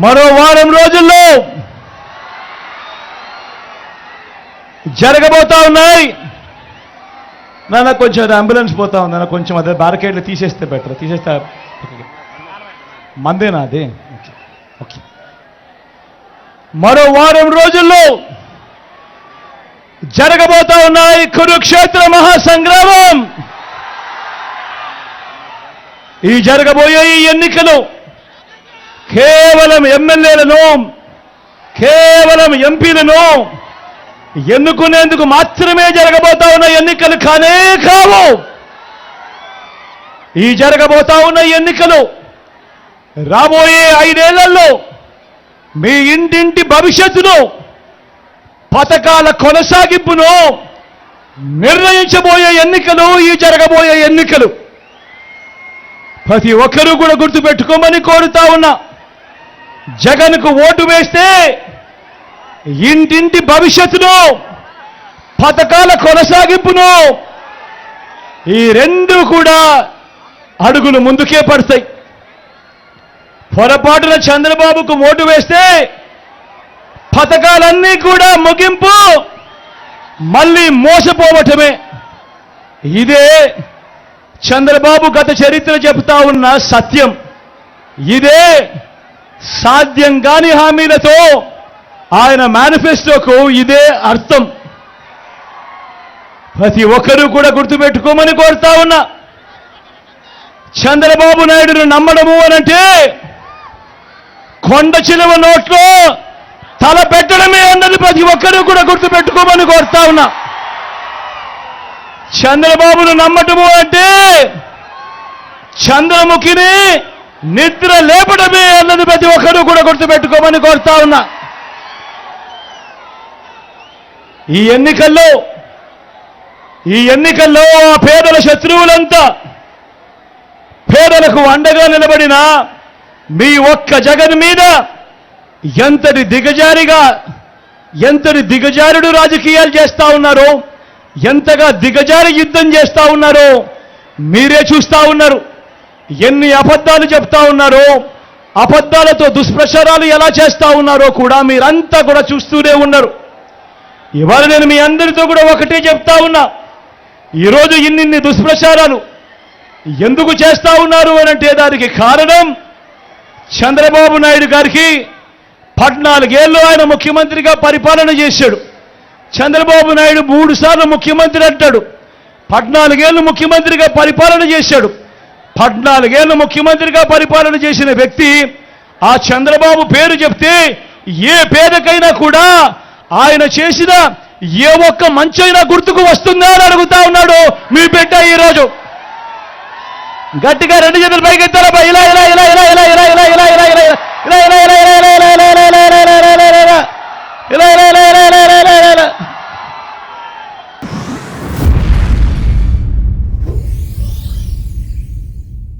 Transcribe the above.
మరో వారం రోజుల్లో జరగబోతా ఉన్నాయి. నాన్న కొంచెం అంబులెన్స్ పోతా ఉంది, నాన్న కొంచెం అదే బ్యారికేడ్లు తీసేస్తే బెటర్. తీసేస్తే మందేనా అది? ఓకే. మరో వారం రోజుల్లో జరగబోతా ఉన్నాయి కురుక్షేత్ర మహాసంగ్రామం. ఈ జరగబోయే ఈ ఎన్నికలు కేవలం ఎమ్మెల్యేలను, కేవలం ఎంపీలను ఎన్నుకునేందుకు మాత్రమే జరగబోతా ఉన్న ఎన్నికలు కానే కావు. ఈ జరగబోతా ఉన్న ఎన్నికలు రాబోయే 5 ఏళ్లలో మీ ఇంటింటి భవిష్యత్తును, పథకాల కొనసాగింపును నిర్ణయించబోయే ఎన్నికలు ఈ జరగబోయే ఎన్నికలు. ప్రతి ఒక్కరూ కూడా గుర్తుపెట్టుకోమని కోరుతా ఉన్నా. జగన్కు ఓటు వేస్తే ఇంటింటి భవిష్యత్తును, పథకాల కొనసాగింపును ఈ రెండు కూడా అడుగులు ముందుకే పడతాయి. పొరపాటున చంద్రబాబుకు ఓటు వేస్తే పథకాలన్నీ కూడా ముగింపు, మళ్ళీ మోసపోవటమే. ఇదే చంద్రబాబు గత చరిత్ర చెబుతా ఉన్న సత్యం. ఇదే సాధ్యం కాని హామీలతో ఆయన మేనిఫెస్టోకు ఇదే అర్థం. ప్రతి ఒక్కరూ కూడా గుర్తుపెట్టుకోమని కోరుతా ఉన్నా. చంద్రబాబు నాయుడును నమ్మడము అనంటే కొండ చిలువ నోట్లో తల పెట్టడమే అన్నది ప్రతి ఒక్కరూ కూడా గుర్తుపెట్టుకోమని కోరుతా ఉన్నా. చంద్రబాబును నమ్మటము అంటే చంద్రముఖిని నిద్ర లేపడమే అన్నది ప్రతి ఒక్కరూ కూడా గుర్తుపెట్టుకోమని కోరుతా ఉన్నా. ఈ ఎన్నికల్లో ఆ పేదల శత్రువులంతా పేదలకు అండగా నిలబడిన మీ ఒక్క జగన్ మీద ఎంతటి దిగజారుడు రాజకీయాలు చేస్తా ఉన్నారో, ఎంతగా దిగజారి యుద్ధం చేస్తా ఉన్నారో మీరే చూస్తా ఉన్నారు. ఎన్ని అబద్ధాలు చెప్తా ఉన్నారో, అబద్ధాలతో దుష్ప్రచారాలు ఎలా చేస్తా ఉన్నారో కూడా మీరంతా కూడా చూస్తూనే ఉన్నారు. ఇవాళ నేను మీ అందరితో కూడా ఒకటే చెప్తా ఉన్నా. ఈరోజు ఇన్ని దుష్ప్రచారాలు ఎందుకు చేస్తా ఉన్నారు అనంటే దానికి కారణం చంద్రబాబు నాయుడు గారికి 14 ఏళ్ళు ఆయన ముఖ్యమంత్రిగా పరిపాలన చేశాడు. చంద్రబాబు నాయుడు 3 సార్లు ముఖ్యమంత్రి అంటాడు. 14 ఏళ్ళు ముఖ్యమంత్రిగా పరిపాలన చేశాడు. 14 ఏళ్ళు ముఖ్యమంత్రిగా పరిపాలన చేసిన వ్యక్తి ఆ చంద్రబాబు పేరు చెప్తే ఏ పేదకైనా కూడా ఆయన చేసిన ఏ ఒక్క మంచైనా గుర్తుకు వస్తుందా అని అడుగుతా ఉన్నాడు మీ బిడ్డ. ఈరోజు గట్టిగా 2 చేతులు పైకెత్తారా? ఇలా ఇలా